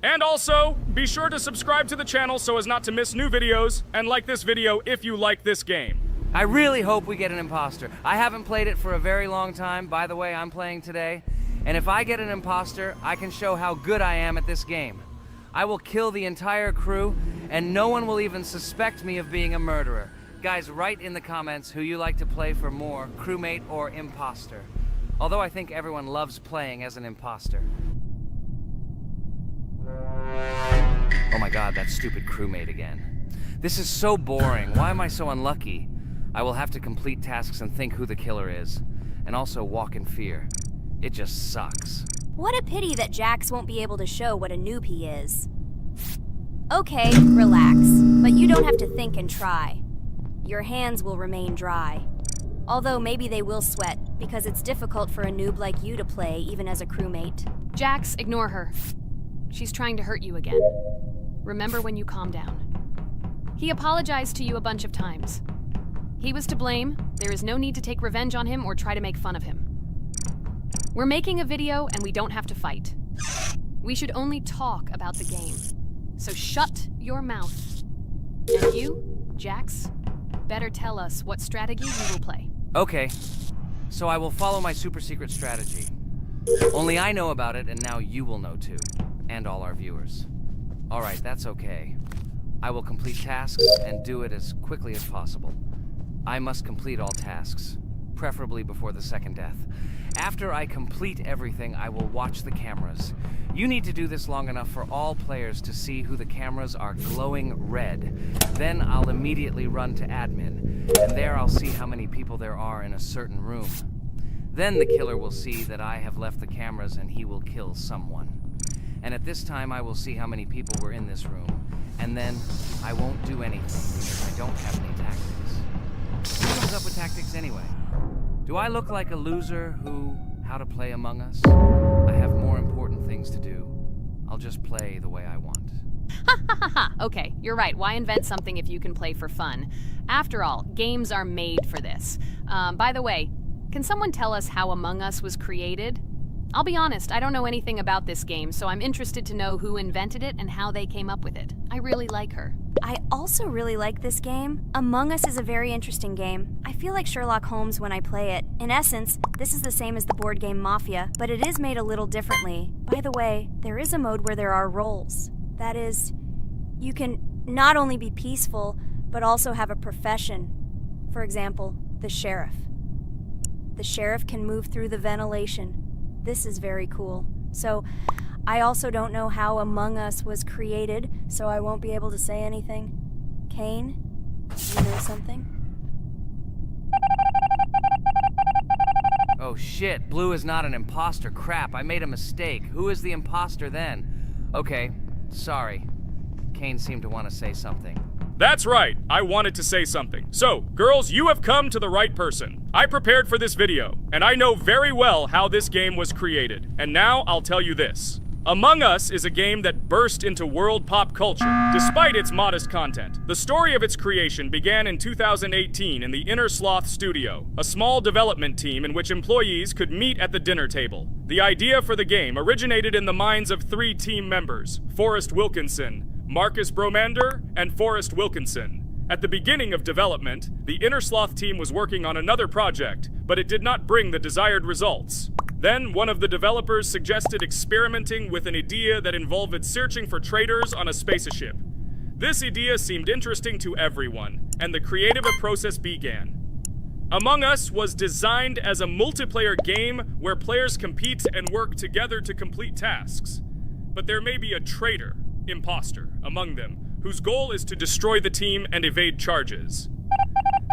And also, be sure to subscribe to the channel so as not to miss new videos, and like this video if you like this game. I really hope we get an imposter. I haven't played it for a very long time. By the way, I'm playing today. And if I get an imposter, I can show how good I am at this game. I will kill the entire crew, and no one will even suspect me of being a murderer. Guys, write in the comments who you like to play for more, crewmate or imposter. Although I think everyone loves playing as an imposter. Oh my god, that stupid crewmate again. This is so boring. Why am I so unlucky? I will have to complete tasks and think who the killer is, and also walk in fear. It just sucks. What a pity that Jax won't be able to show what a noob he is. Okay, relax, but you don't have to think and try. Your hands will remain dry. Although maybe they will sweat, because it's difficult for a noob like you to play even as a crewmate. Jax, ignore her. She's trying to hurt you again. Remember when you calm down. He apologized to you a bunch of times. He was to blame. There is no need to take revenge on him or try to make fun of him. We're making a video and we don't have to fight. We should only talk about the game. So shut your mouth. And you, Jax, better tell us what strategy you will play. Okay, so I will follow my super secret strategy. Only I know about it, and now you will know too. And all our viewers. Alright, that's okay. I will complete tasks and do it as quickly as possible. I must complete all tasks, preferably before the second death. After I complete everything, I will watch the cameras. You need to do this long enough for all players to see who the cameras are glowing red. Then I'll immediately run to admin, and there I'll see how many people there are in a certain room. Then the killer will see that I have left the cameras and he will kill someone. And at this time I will see how many people were in this room. And then I won't do anything because I don't have any tactics. Who comes up with tactics anyway? Do I look like a loser who, how to play Among Us? I have more important things to do. I'll just play the way I want. Ha ha ha ha! Okay, you're right. Why invent something if you can play for fun? After all, games are made for this. By the way, can someone tell us how Among Us was created? I'll be honest, I don't know anything about this game, so I'm interested to know who invented it and how they came up with it. I really like her. I also really like this game. Among Us is a very interesting game. I feel like Sherlock Holmes when I play it. In essence, this is the same as the board game Mafia, but it is made a little differently. By the way, there is a mode where there are roles. That is, you can not only be peaceful, but also have a profession. For example, the sheriff. The sheriff can move through the ventilation. This is very cool. So, I also don't know how Among Us was created, so I won't be able to say anything. Kane, you know something? Oh shit, Blue is not an imposter. Crap, I made a mistake. Who is the imposter then? Okay, sorry. Kane seemed to want to say something. That's right, I wanted to say something. So, girls, you have come to the right person. I prepared for this video, and I know very well how this game was created. And now I'll tell you this. Among Us is a game that burst into world pop culture, despite its modest content. The story of its creation began in 2018 in the Inner Sloth Studio, a small development team in which employees could meet at the dinner table. The idea for the game originated in the minds of 3 team members, Forrest Wilkinson, Marcus Bromander, and Forrest Wilkinson. At the beginning of development, the Inner Sloth team was working on another project, but it did not bring the desired results. Then, one of the developers suggested experimenting with an idea that involved searching for traitors on a spaceship. This idea seemed interesting to everyone, and the creative process began. Among Us was designed as a multiplayer game where players compete and work together to complete tasks. But there may be a traitor, imposter, among them, whose goal is to destroy the team and evade charges.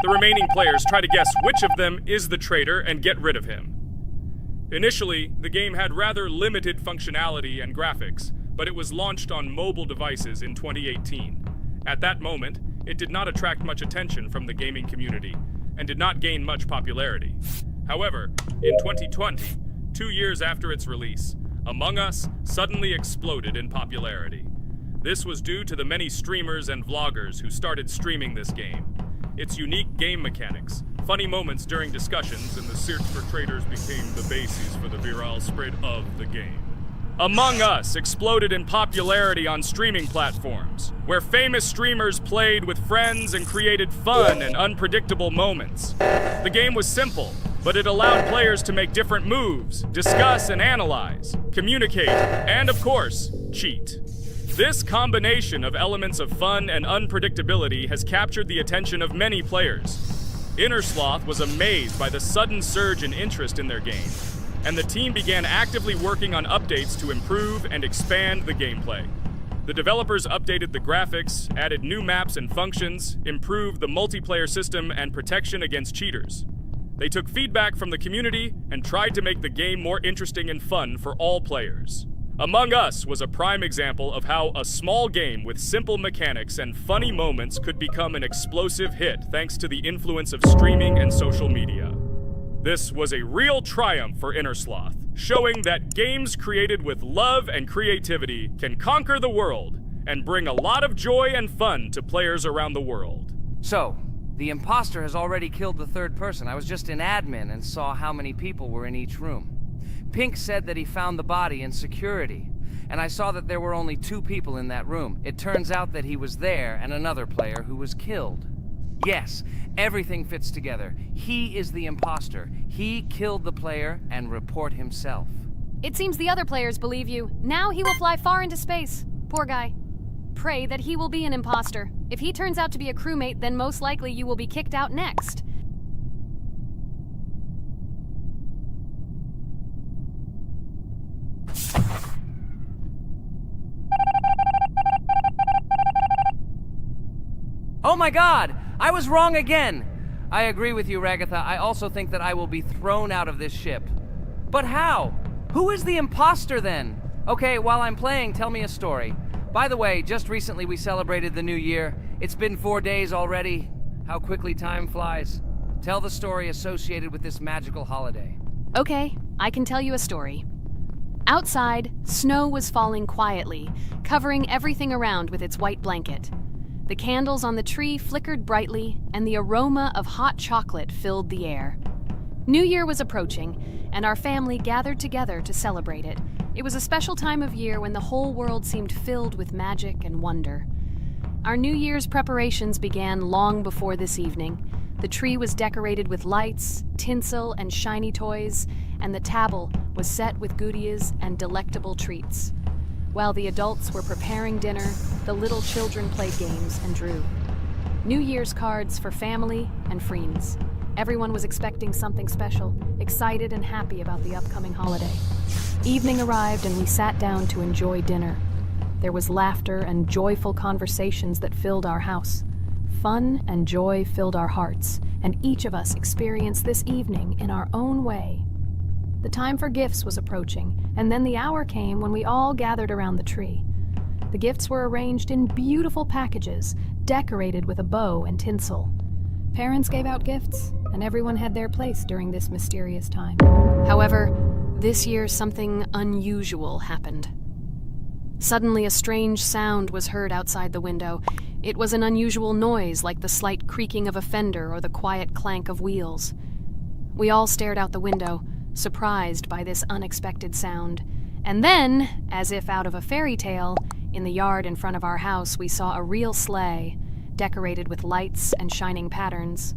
The remaining players try to guess which of them is the traitor and get rid of him. Initially, the game had rather limited functionality and graphics, but it was launched on mobile devices in 2018. At that moment, it did not attract much attention from the gaming community, and did not gain much popularity. However, in 2020, 2 years after its release, Among Us suddenly exploded in popularity. This was due to the many streamers and vloggers who started streaming this game. Its unique game mechanics, funny moments during discussions, and the search for traitors became the basis for the viral spread of the game. Among Us exploded in popularity on streaming platforms, where famous streamers played with friends and created fun and unpredictable moments. The game was simple, but it allowed players to make different moves, discuss and analyze, communicate, and of course, cheat. This combination of elements of fun and unpredictability has captured the attention of many players. Innersloth was amazed by the sudden surge in interest in their game, and the team began actively working on updates to improve and expand the gameplay. The developers updated the graphics, added new maps and functions, improved the multiplayer system and protection against cheaters. They took feedback from the community and tried to make the game more interesting and fun for all players. Among Us was a prime example of how a small game with simple mechanics and funny moments could become an explosive hit thanks to the influence of streaming and social media. This was a real triumph for Innersloth, showing that games created with love and creativity can conquer the world and bring a lot of joy and fun to players around the world. So, the imposter has already killed the third person. I was just in admin and saw how many people were in each room. Pink said that he found the body in security, and I saw that there were only 2 people in that room. It turns out that he was there and another player who was killed. Yes, everything fits together. He is the imposter. He killed the player and report himself. It seems the other players believe you. Now he will fly far into space. Poor guy. Pray that he will be an imposter. If he turns out to be a crewmate, then most likely you will be kicked out next. Oh my god! I was wrong again! I agree with you, Ragatha. I also think that I will be thrown out of this ship. But how? Who is the imposter then? Okay, while I'm playing, tell me a story. By the way, just recently we celebrated the new year. It's been 4 days already. How quickly time flies. Tell the story associated with this magical holiday. Okay, I can tell you a story. Outside, snow was falling quietly, covering everything around with its white blanket. The candles on the tree flickered brightly, and the aroma of hot chocolate filled the air. New Year was approaching, and our family gathered together to celebrate it. It was a special time of year when the whole world seemed filled with magic and wonder. Our New Year's preparations began long before this evening. The tree was decorated with lights, tinsel, and shiny toys, and the table was set with goodies and delectable treats. While the adults were preparing dinner, the little children played games and drew. New Year's cards for family and friends. Everyone was expecting something special, excited and happy about the upcoming holiday. Evening arrived and we sat down to enjoy dinner. There was laughter and joyful conversations that filled our house. Fun and joy filled our hearts, and each of us experienced this evening in our own way. The time for gifts was approaching, and then the hour came when we all gathered around the tree. The gifts were arranged in beautiful packages, decorated with a bow and tinsel. Parents gave out gifts, and everyone had their place during this mysterious time. However, this year something unusual happened. Suddenly a strange sound was heard outside the window. It was an unusual noise, like the slight creaking of a fender or the quiet clank of wheels. We all stared out the window, surprised by this unexpected sound. And then, as if out of a fairy tale, in the yard in front of our house we saw a real sleigh, decorated with lights and shining patterns.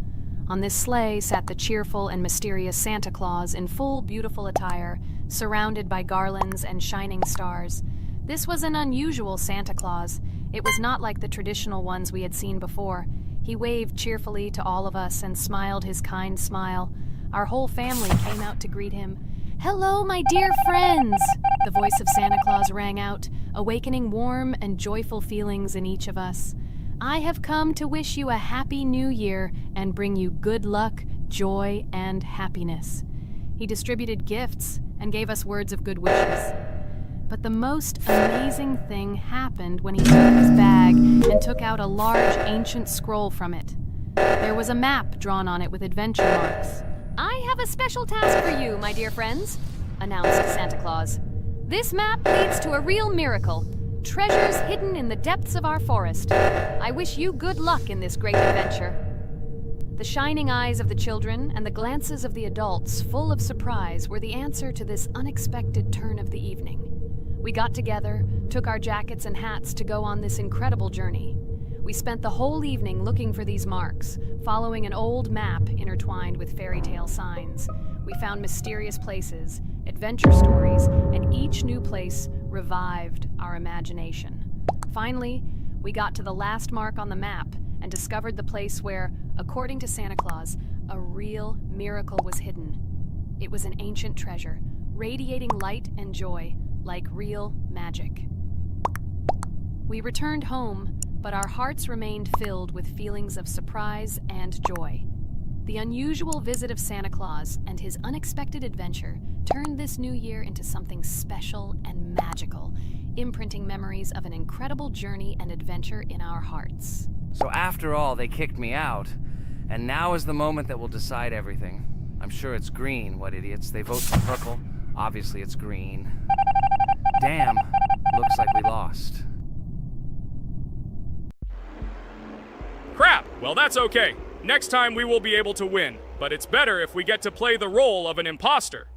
On this sleigh sat the cheerful and mysterious Santa Claus in full beautiful attire, surrounded by garlands and shining stars. This was an unusual Santa Claus. It was not like the traditional ones we had seen before. He waved cheerfully to all of us and smiled his kind smile. Our whole family came out to greet him. "Hello, my dear friends!" The voice of Santa Claus rang out, awakening warm and joyful feelings in each of us. "I have come to wish you a happy new year and bring you good luck, joy, and happiness." He distributed gifts and gave us words of good wishes. But the most amazing thing happened when he took his bag and took out a large ancient scroll from it. There was a map drawn on it with adventure marks. "I have a special task for you, my dear friends," announced Santa Claus. "This map leads to a real miracle. Treasures hidden in the depths of our forest. I wish you good luck in this great adventure." The shining eyes of the children and the glances of the adults, full of surprise, were the answer to this unexpected turn of the evening. We got together, took our jackets and hats to go on this incredible journey. We spent the whole evening looking for these marks, following an old map intertwined with fairy tale signs. We found mysterious places, adventure stories, and each new place revived our imagination. Finally, we got to the last mark on the map and discovered the place where, according to Santa Claus, a real miracle was hidden. It was an ancient treasure, radiating light and joy like real magic. We returned home, but our hearts remained filled with feelings of surprise and joy. The unusual visit of Santa Claus and his unexpected adventure turned this new year into something special and magical, imprinting memories of an incredible journey and adventure in our hearts. So after all, they kicked me out, and now is the moment that will decide everything. I'm sure it's green, what idiots. They vote for purple. Obviously it's green. Damn, looks like we lost. Crap! Well, that's okay. Next time we will be able to win, but it's better if we get to play the role of an imposter.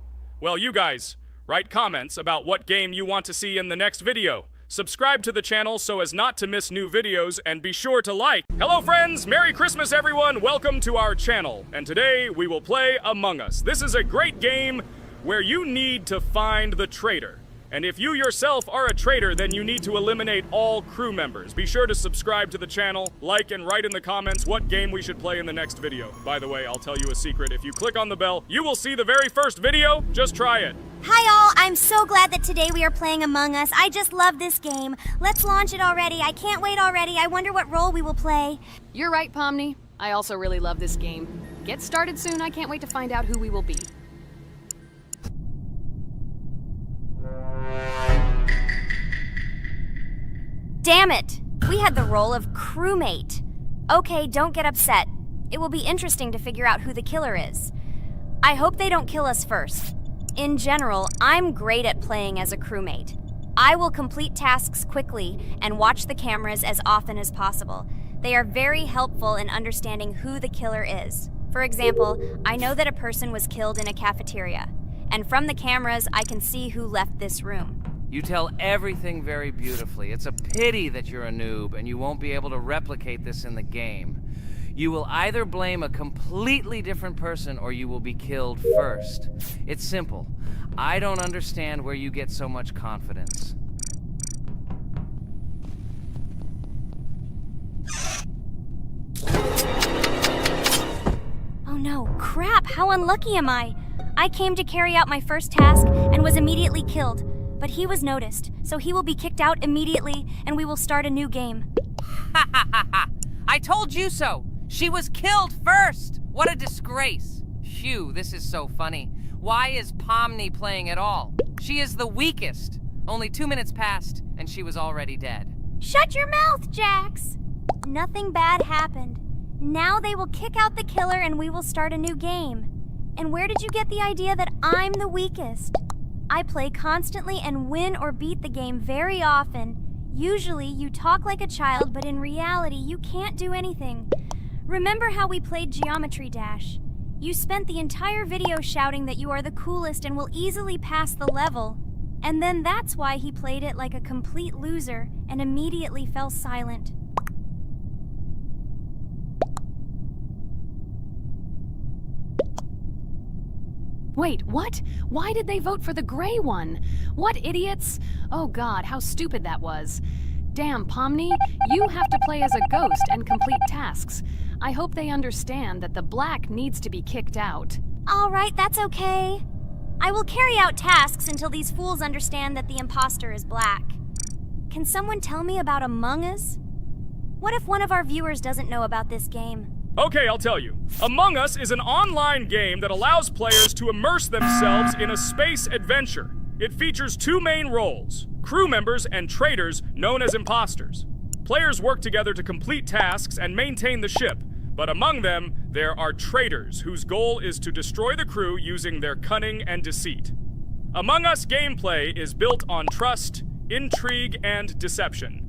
Well, you guys, write comments about what game you want to see in the next video. Subscribe to the channel so as not to miss new videos, and be sure to like. Hello friends, Merry Christmas everyone, welcome to our channel. And today we will play Among Us. This is a great game where you need to find the traitor. And if you yourself are a traitor, then you need to eliminate all crew members. Be sure to subscribe to the channel, like, and write in the comments what game we should play in the next video. By the way, I'll tell you a secret. If you click on the bell, you will see the very first video. Just try it. Hi all, I'm so glad that today we are playing Among Us. I just love this game. Let's launch it already. I can't wait already. I wonder what role we will play. You're right, Pomni. I also really love this game. Get started soon. I can't wait to find out who we will be. Damn it! We had the role of crewmate. Okay, don't get upset. It will be interesting to figure out who the killer is. I hope they don't kill us first. In general, I'm great at playing as a crewmate. I will complete tasks quickly and watch the cameras as often as possible. They are very helpful in understanding who the killer is. For example, I know that a person was killed in a cafeteria, and from the cameras, I can see who left this room. You tell everything very beautifully. It's a pity that you're a noob and you won't be able to replicate this in the game. You will either blame a completely different person or you will be killed first. It's simple. I don't understand where you get so much confidence. Oh no, crap, how unlucky am I? I came to carry out my first task and was immediately killed. But he was noticed, so he will be kicked out immediately, and we will start a new game. Ha ha ha ha! I told you so! She was killed first! What a disgrace! Phew, this is so funny. Why is Pomni playing at all? She is the weakest. Only 2 minutes passed, and she was already dead. Shut your mouth, Jax! Nothing bad happened. Now they will kick out the killer and we will start a new game. And where did you get the idea that I'm the weakest? I play constantly and win or beat the game very often. Usually, you talk like a child, but in reality, you can't do anything. Remember how we played Geometry Dash? You spent the entire video shouting that you are the coolest and will easily pass the level. And then that's why he played it like a complete loser and immediately fell silent. Wait, what? Why did they vote for the gray one? What idiots? Oh god, how stupid that was. Damn, Pomni, you have to play as a ghost and complete tasks. I hope they understand that the black needs to be kicked out. All right, that's okay. I will carry out tasks until these fools understand that the imposter is black. Can someone tell me about Among Us? What if one of our viewers doesn't know about this game? Okay, I'll tell you. Among Us is an online game that allows players to immerse themselves in a space adventure. It features two main roles, crew members and traitors known as imposters. Players work together to complete tasks and maintain the ship, but among them, there are traitors whose goal is to destroy the crew using their cunning and deceit. Among Us gameplay is built on trust, intrigue, and deception.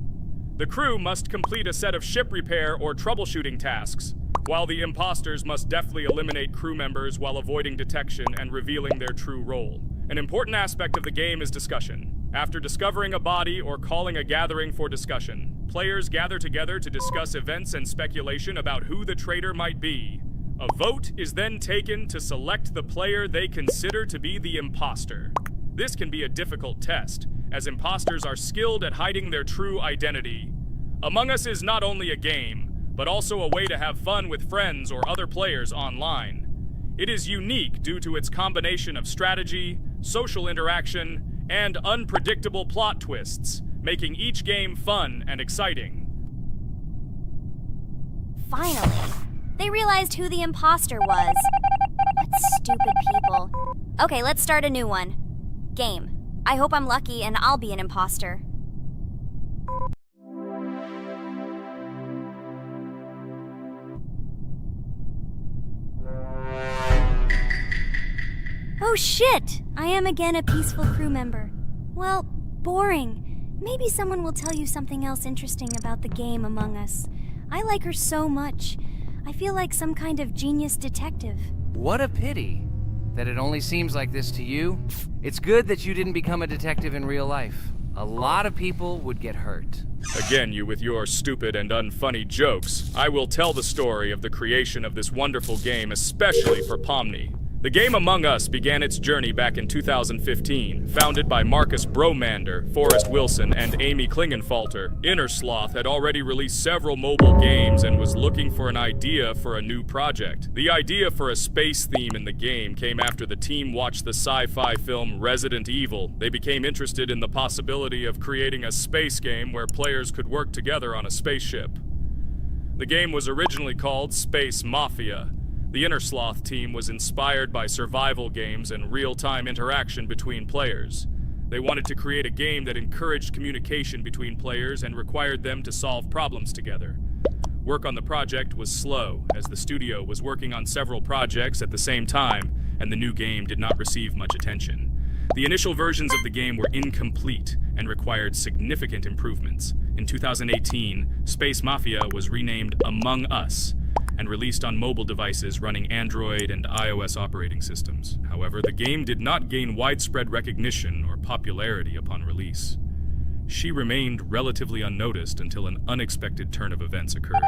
The crew must complete a set of ship repair or troubleshooting tasks, while the imposters must deftly eliminate crew members while avoiding detection and revealing their true role. An important aspect of the game is discussion. After discovering a body or calling a gathering for discussion, players gather together to discuss events and speculation about who the traitor might be. A vote is then taken to select the player they consider to be the imposter. This can be a difficult test, as imposters are skilled at hiding their true identity. Among Us is not only a game, but also a way to have fun with friends or other players online. It is unique due to its combination of strategy, social interaction, and unpredictable plot twists, making each game fun and exciting. Finally, they realized who the imposter was. What stupid people. Okay, let's start a new one. Game. I hope I'm lucky and I'll be an imposter. Oh shit! I am again a peaceful crew member. Well, boring. Maybe someone will tell you something else interesting about the game Among Us. I like her so much. I feel like some kind of genius detective. What a pity that it only seems like this to you. It's good that you didn't become a detective in real life. A lot of people would get hurt. Again, you with your stupid and unfunny jokes. I will tell the story of the creation of this wonderful game, especially for Pomni. The game Among Us began its journey back in 2015. Founded by Marcus Bromander, Forrest Wilson, and Amy Klingenfalter, Innersloth had already released several mobile games and was looking for an idea for a new project. The idea for a space theme in the game came after the team watched the sci-fi film Resident Evil. They became interested in the possibility of creating a space game where players could work together on a spaceship. The game was originally called Space Mafia. The Innersloth team was inspired by survival games and real-time interaction between players. They wanted to create a game that encouraged communication between players and required them to solve problems together. Work on the project was slow, as the studio was working on several projects at the same time, and the new game did not receive much attention. The initial versions of the game were incomplete and required significant improvements. In 2018, Space Mafia was renamed Among Us, and released on mobile devices running Android and iOS operating systems. However, the game did not gain widespread recognition or popularity upon release. She remained relatively unnoticed until an unexpected turn of events occurred.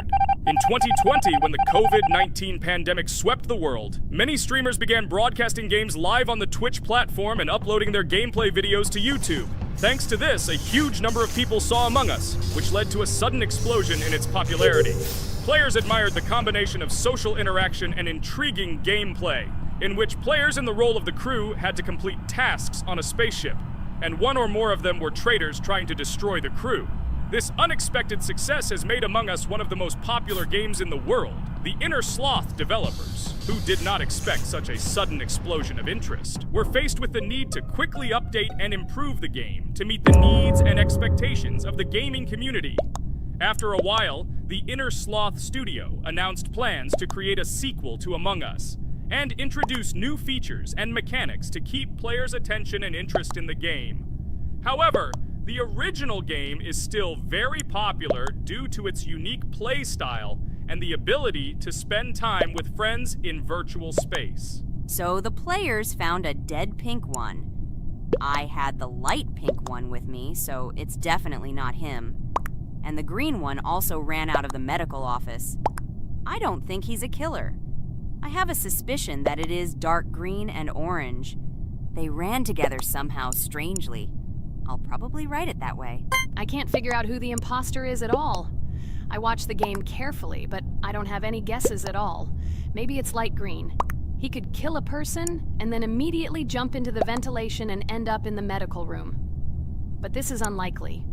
In 2020, when the COVID-19 pandemic swept the world, many streamers began broadcasting games live on the Twitch platform and uploading their gameplay videos to YouTube. Thanks to this, a huge number of people saw Among Us, which led to a sudden explosion in its popularity. Players admired the combination of social interaction and intriguing gameplay, in which players in the role of the crew had to complete tasks on a spaceship, and one or more of them were traitors trying to destroy the crew. This unexpected success has made Among Us one of the most popular games in the world. The Innersloth developers, who did not expect such a sudden explosion of interest, were faced with the need to quickly update and improve the game to meet the needs and expectations of the gaming community. After a while, the Innersloth studio announced plans to create a sequel to Among Us and introduce new features and mechanics to keep players' attention and interest in the game. However, the original game is still very popular due to its unique play style and the ability to spend time with friends in virtual space. So the players found a dead pink one. I had the light pink one with me, so it's definitely not him. And the green one also ran out of the medical office. I don't think he's a killer. I have a suspicion that it is dark green and orange. They ran together somehow strangely. I'll probably write it that way. I can't figure out who the imposter is at all. I watched the game carefully, but I don't have any guesses at all. Maybe it's light green. He could kill a person and then immediately jump into the ventilation and end up in the medical room. But this is unlikely.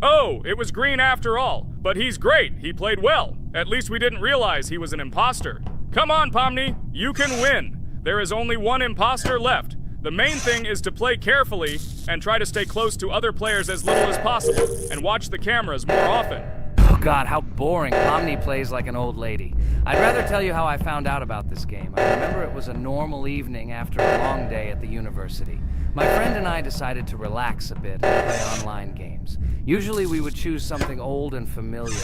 Oh, it was green after all. But he's great. He played well. At least we didn't realize he was an imposter. Come on, Pomni. You can win. There is only one imposter left. The main thing is to play carefully and try to stay close to other players as little as possible and watch the cameras more often. Oh god, how boring. Pomni plays like an old lady. I'd rather tell you how I found out about this game. I remember it was a normal evening after a long day at the university. My friend and I decided to relax a bit and play online games. Usually we would choose something old and familiar,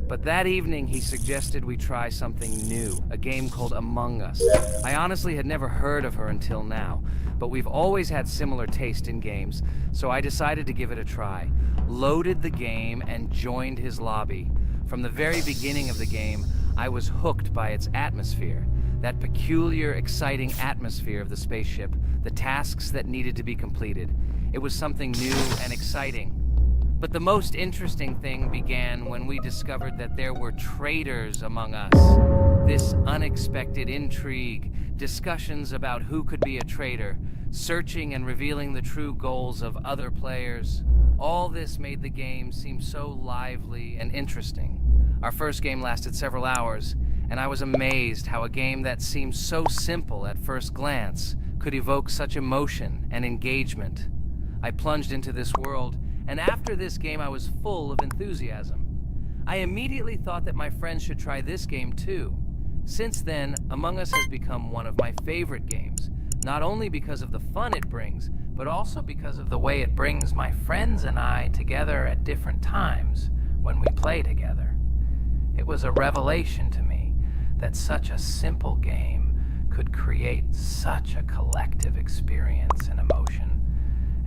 but that evening he suggested we try something new, a game called Among Us. I honestly had never heard of her until now, but we've always had similar taste in games, so I decided to give it a try. Loaded the game and joined his lobby. From the very beginning of the game, I was hooked by its atmosphere. That peculiar, exciting atmosphere of the spaceship, the tasks that needed to be completed. It was something new and exciting. But the most interesting thing began when we discovered that there were traitors among us. This unexpected intrigue, discussions about who could be a traitor, searching and revealing the true goals of other players. All this made the game seem so lively and interesting. Our first game lasted several hours, and I was amazed how a game that seemed so simple at first glance could evoke such emotion and engagement. I plunged into this world, and after this game I was full of enthusiasm. I immediately thought that my friends should try this game too. Since then, Among Us has become one of my favorite games, not only because of the fun it brings, but also because of the way it brings my friends and I together at different times when we play together. It was a revelation to me that such a simple game could create such a collective experience and emotion,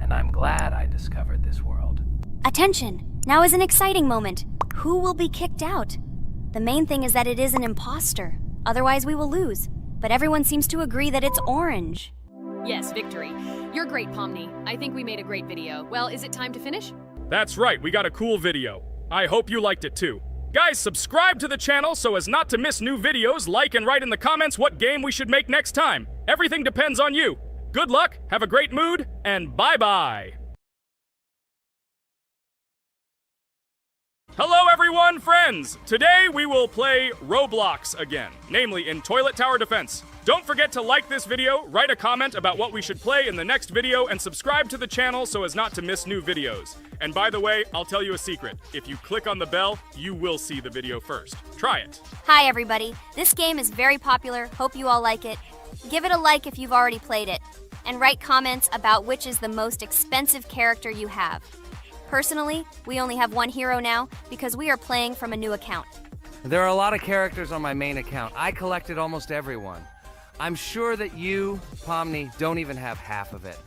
and I'm glad I discovered this world. Attention! Now is an exciting moment. Who will be kicked out? The main thing is that it is an imposter. Otherwise we will lose. But everyone seems to agree that it's orange. Yes, victory. You're great, Pomni. I think we made a great video. Well, is it time to finish? That's right, we got a cool video. I hope you liked it too. Guys, subscribe to the channel so as not to miss new videos, like and write in the comments what game we should make next time. Everything depends on you. Good luck, have a great mood, and bye-bye. Hello everyone, friends! Today we will play Roblox again, namely in Toilet Tower Defense. Don't forget to like this video, write a comment about what we should play in the next video, and subscribe to the channel so as not to miss new videos. And by the way, I'll tell you a secret. If you click on the bell, you will see the video first. Try it. Hi everybody. This game is very popular. Hope you all like it. Give it a like if you've already played it. And write comments about which is the most expensive character you have. Personally, we only have one hero now because we are playing from a new account. There are a lot of characters on my main account. I collected almost everyone. I'm sure that you, Pomni, don't even have half of it.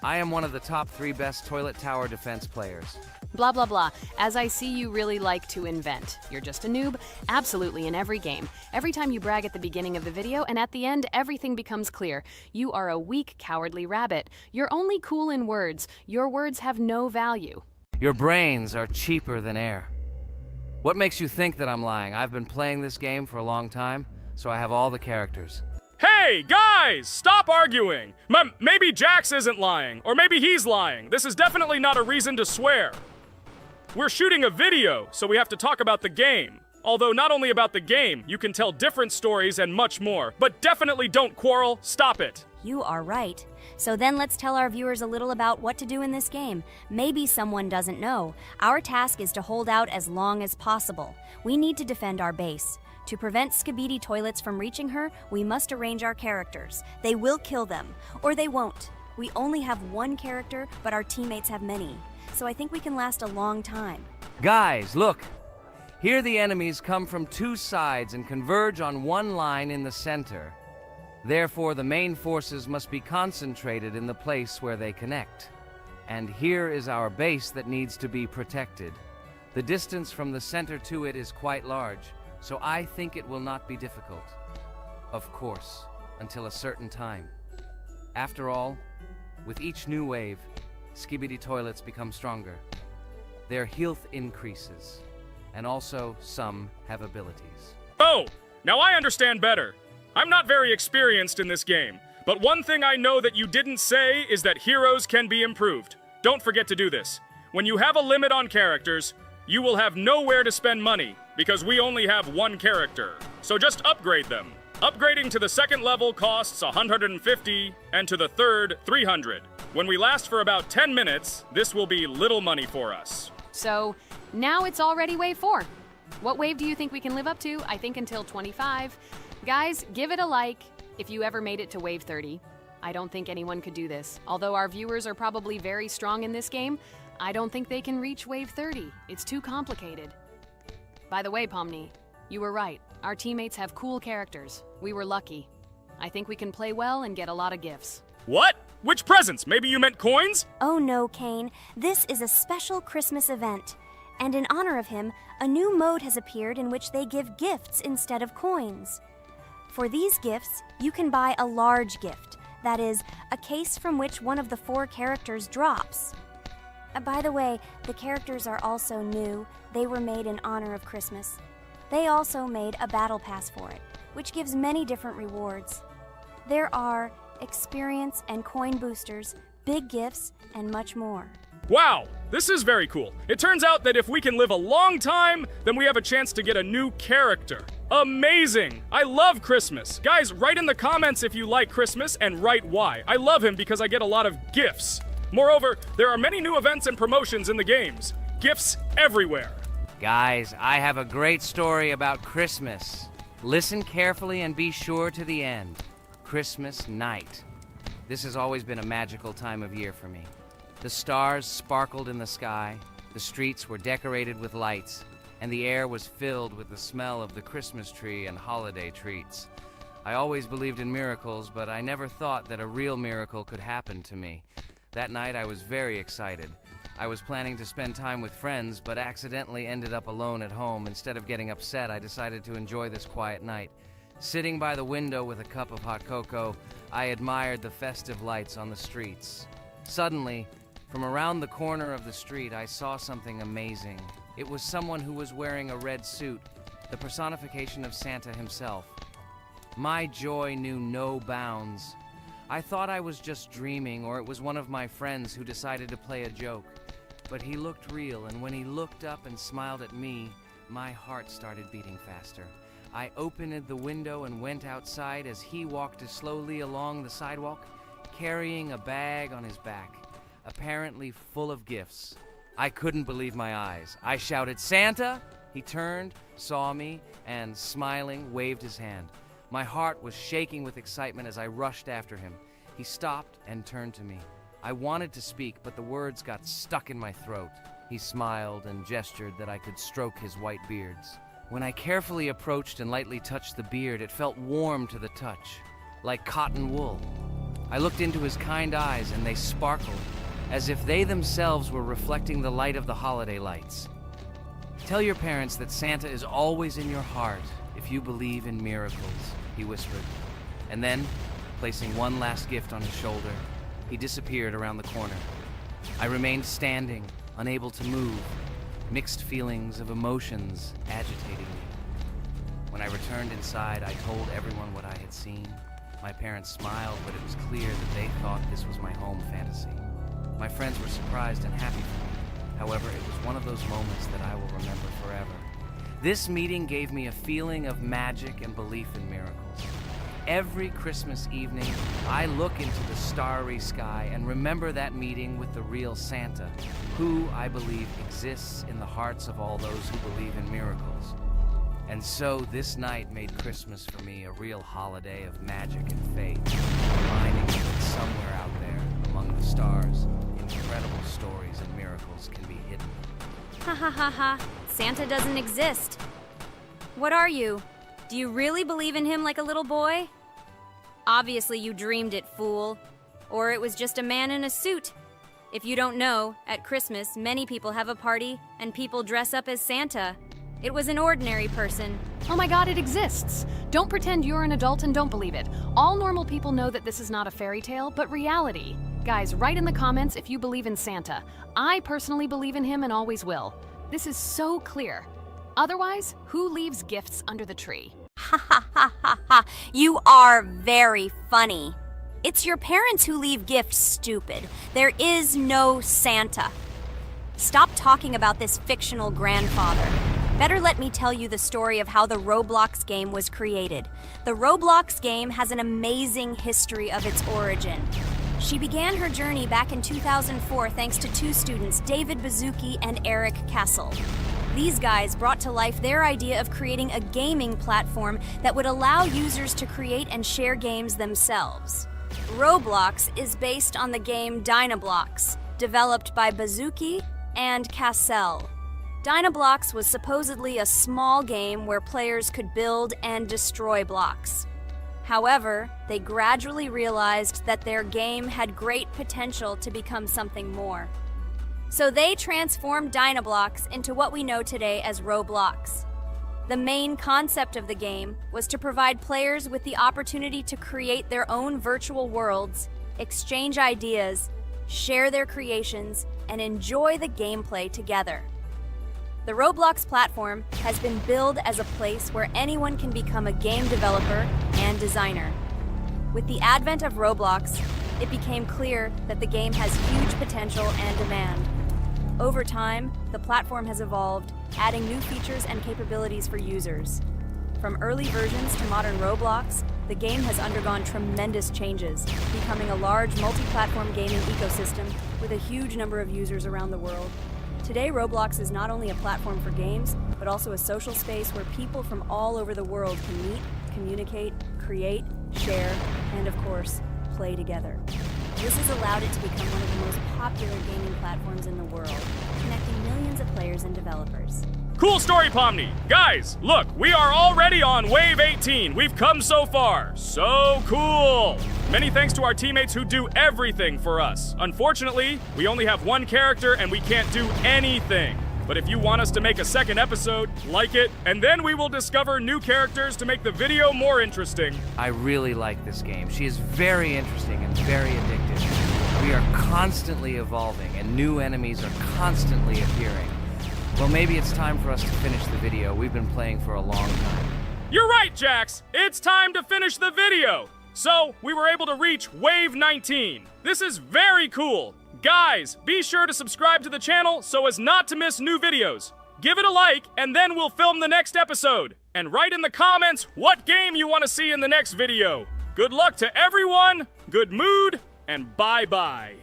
I am one of the top 3 best Toilet Tower Defense players. Blah, blah, blah. As I see, you really like to invent. You're just a noob? Absolutely, in every game. Every time you brag at the beginning of the video, and at the end, everything becomes clear. You are a weak, cowardly rabbit. You're only cool in words. Your words have no value. Your brains are cheaper than air. What makes you think that I'm lying? I've been playing this game for a long time, so I have all the characters. Hey, guys! Stop arguing! Maybe Jax isn't lying, or maybe he's lying. This is definitely not a reason to swear. We're shooting a video, so we have to talk about the game. Although not only about the game, you can tell different stories and much more. But definitely don't quarrel. Stop it. You are right. So then let's tell our viewers a little about what to do in this game. Maybe someone doesn't know. Our task is to hold out as long as possible. We need to defend our base. To prevent Skibidi Toilets from reaching her, we must arrange our characters. They will kill them, or they won't. We only have one character, but our teammates have many. So I think we can last a long time. Guys, look! Here the enemies come from 2 sides and converge on one line in the center. Therefore, the main forces must be concentrated in the place where they connect. And here is our base that needs to be protected. The distance from the center to it is quite large, so I think it will not be difficult. Of course, until a certain time. After all, with each new wave, Skibidi Toilets become stronger. Their health increases, and also some have abilities. Oh, now I understand better. I'm not very experienced in this game, but one thing I know that you didn't say is that heroes can be improved. Don't forget to do this. When you have a limit on characters, you will have nowhere to spend money, because we only have one character. So just upgrade them. Upgrading to the second level costs 150, and to the third, 300. When we last for about 10 minutes, this will be little money for us. So, now it's already wave 4. What wave do you think we can live up to? I think until 25. Guys, give it a like if you ever made it to wave 30. I don't think anyone could do this. Although our viewers are probably very strong in this game, I don't think they can reach wave 30. It's too complicated. By the way, Pomni, you were right. Our teammates have cool characters. We were lucky. I think we can play well and get a lot of gifts. What? Which presents? Maybe you meant coins? Oh no, Kane. This is a special Christmas event. And in honor of him, a new mode has appeared in which they give gifts instead of coins. For these gifts, you can buy a large gift. That is, a case from which one of the 4 characters drops. By the way, the characters are also new. They were made in honor of Christmas. They also made a battle pass for it, which gives many different rewards. There are experience and coin boosters, big gifts, and much more. Wow, this is very cool. It turns out that if we can live a long time, then we have a chance to get a new character. Amazing! I love Christmas. Guys, write in the comments if you like Christmas and write why. I love him because I get a lot of gifts. Moreover, there are many new events and promotions in the games. Gifts everywhere. Guys, I have a great story about Christmas. Listen carefully and be sure to the end. Christmas night. This has always been a magical time of year for me. The stars sparkled in the sky, the streets were decorated with lights, and the air was filled with the smell of the Christmas tree and holiday treats. I always believed in miracles, but I never thought that a real miracle could happen to me. That night I was very excited. I was planning to spend time with friends, but accidentally ended up alone at home. Instead of getting upset, I decided to enjoy this quiet night. Sitting by the window with a cup of hot cocoa, I admired the festive lights on the streets. Suddenly, from around the corner of the street, I saw something amazing. It was someone who was wearing a red suit, the personification of Santa himself. My joy knew no bounds. I thought I was just dreaming, or it was one of my friends who decided to play a joke. But he looked real, and when he looked up and smiled at me, my heart started beating faster. I opened the window and went outside as he walked slowly along the sidewalk, carrying a bag on his back, apparently full of gifts. I couldn't believe my eyes. I shouted, "Santa!" He turned, saw me, and smiling, waved his hand. My heart was shaking with excitement as I rushed after him. He stopped and turned to me. I wanted to speak, but the words got stuck in my throat. He smiled and gestured that I could stroke his white beards. When I carefully approached and lightly touched the beard, it felt warm to the touch, like cotton wool. I looked into his kind eyes, and they sparkled, as if they themselves were reflecting the light of the holiday lights. Tell your parents that Santa is always in your heart if you believe in miracles, he whispered. And then, placing one last gift on his shoulder, he disappeared around the corner. I remained standing, unable to move, mixed feelings of emotions agitating me. When I returned inside, I told everyone what I had seen. My parents smiled, but it was clear that they thought this was my home fantasy. My friends were surprised and happy for me. However, it was one of those moments that I will remember forever. This meeting gave me a feeling of magic and belief in miracles. Every Christmas evening, I look into the starry sky and remember that meeting with the real Santa, who, I believe, exists in the hearts of all those who believe in miracles. And so this night made Christmas for me a real holiday of magic and faith, reminding me that somewhere out there, among the stars, incredible stories and miracles can be hidden. Ha ha ha ha. Santa doesn't exist. What are you? Do you really believe in him like a little boy? Obviously you dreamed it, fool. Or it was just a man in a suit. If you don't know, at Christmas, many people have a party and people dress up as Santa. It was an ordinary person. Oh my god, it exists! Don't pretend you're an adult and don't believe it. All normal people know that this is not a fairy tale, but reality. Guys, write in the comments if you believe in Santa. I personally believe in him and always will. This is so clear. Otherwise, who leaves gifts under the tree? Ha ha ha ha ha. You are very funny. It's your parents who leave gifts, stupid. There is no Santa. Stop talking about this fictional grandfather. Better let me tell you the story of how the Roblox game was created. The Roblox game has an amazing history of its origin. She began her journey back in 2004 thanks to two students, David Bazuki and Eric Castle. These guys brought to life their idea of creating a gaming platform that would allow users to create and share games themselves. Roblox is based on the game Dynablox, developed by Bazuki and Cassell. Dynablox was supposedly a small game where players could build and destroy blocks. However, they gradually realized that their game had great potential to become something more. So they transformed Dynablox into what we know today as Roblox. The main concept of the game was to provide players with the opportunity to create their own virtual worlds, exchange ideas, share their creations, and enjoy the gameplay together. The Roblox platform has been billed as a place where anyone can become a game developer and designer. With the advent of Roblox, it became clear that the game has huge potential and demand. Over time, the platform has evolved, adding new features and capabilities for users. From early versions to modern Roblox, the game has undergone tremendous changes, becoming a large multi-platform gaming ecosystem with a huge number of users around the world. Today, Roblox is not only a platform for games, but also a social space where people from all over the world can meet, communicate, create, share, and of course, play together. This has allowed it to become one of the most popular gaming platforms in the world, connecting millions of players and developers. Cool story, Pomni. Guys, look, we are already on Wave 18. We've come so far. So cool. Many thanks to our teammates who do everything for us. Unfortunately, we only have one character and we can't do anything. But if you want us to make a second episode, like it, and then we will discover new characters to make the video more interesting. I really like this game. She is very interesting and very addictive. We are constantly evolving and new enemies are constantly appearing. Well, maybe it's time for us to finish the video. We've been playing for a long time. You're right, Jax. It's time to finish the video. So, we were able to reach Wave 19. This is very cool. Guys, be sure to subscribe to the channel so as not to miss new videos. Give it a like, and then we'll film the next episode. And write in the comments what game you want to see in the next video. Good luck to everyone, good mood, and bye-bye.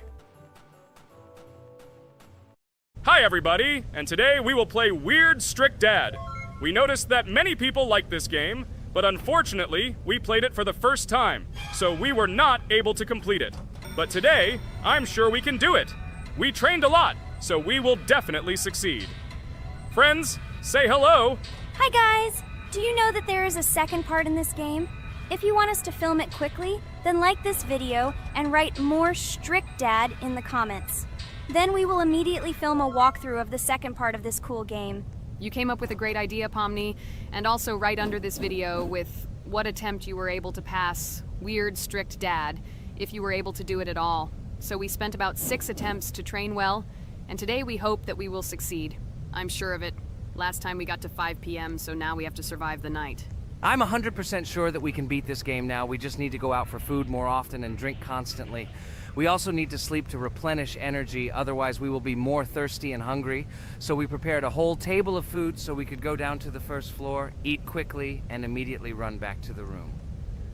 Hi everybody, and today we will play Weird Strict Dad. We noticed that many people like this game, but unfortunately, we played it for the first time, so we were not able to complete it. But today, I'm sure we can do it. We trained a lot, so we will definitely succeed. Friends, say hello. Hi guys! Do you know that there is a second part in this game? If you want us to film it quickly, then like this video and write more Strict Dad in the comments. Then we will immediately film a walkthrough of the second part of this cool game. You came up with a great idea, Pomni, and also right under this video with what attempt you were able to pass Weird Strict Dad, if you were able to do it at all. So we spent about 6 attempts to train well, and today we hope that we will succeed. I'm sure of it. Last time we got to 5 p.m., so now we have to survive the night. I'm 100% sure that we can beat this game now. We just need to go out for food more often and drink constantly. We also need to sleep to replenish energy, otherwise we will be more thirsty and hungry. So we prepared a whole table of food so we could go down to the first floor, eat quickly, and immediately run back to the room.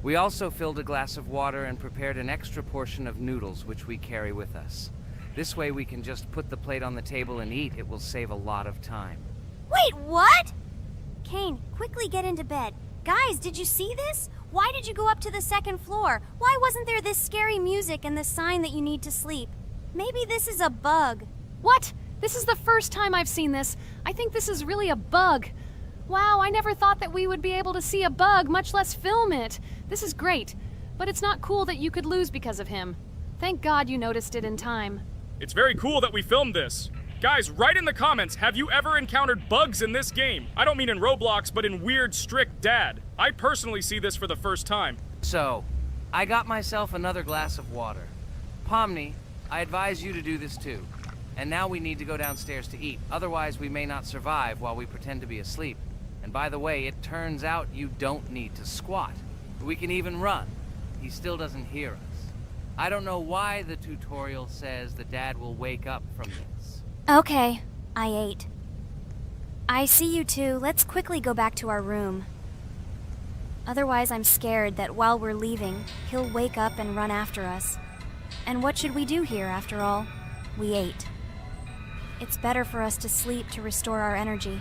We also filled a glass of water and prepared an extra portion of noodles, which we carry with us. This way we can just put the plate on the table and eat. It will save a lot of time. Wait, what? Kane, quickly get into bed. Guys, did you see this? Why did you go up to the second floor? Why wasn't there this scary music and the sign that you need to sleep? Maybe this is a bug. What? This is the first time I've seen this. I think this is really a bug. Wow, I never thought that we would be able to see a bug, much less film it. This is great, but it's not cool that you could lose because of him. Thank God you noticed it in time. It's very cool that we filmed this. Guys, write in the comments, have you ever encountered bugs in this game? I don't mean in Roblox, but in Weird Strict Dad. I personally see this for the first time. So, I got myself another glass of water. Pomni, I advise you to do this too. And now we need to go downstairs to eat. Otherwise, we may not survive while we pretend to be asleep. And by the way, it turns out you don't need to squat. We can even run. He still doesn't hear us. I don't know why the tutorial says that Dad will wake up from this. Okay, I ate. I see you two. Let's quickly go back to our room. Otherwise, I'm scared that while we're leaving, he'll wake up and run after us. And what should we do here, after all? We ate. It's better for us to sleep to restore our energy.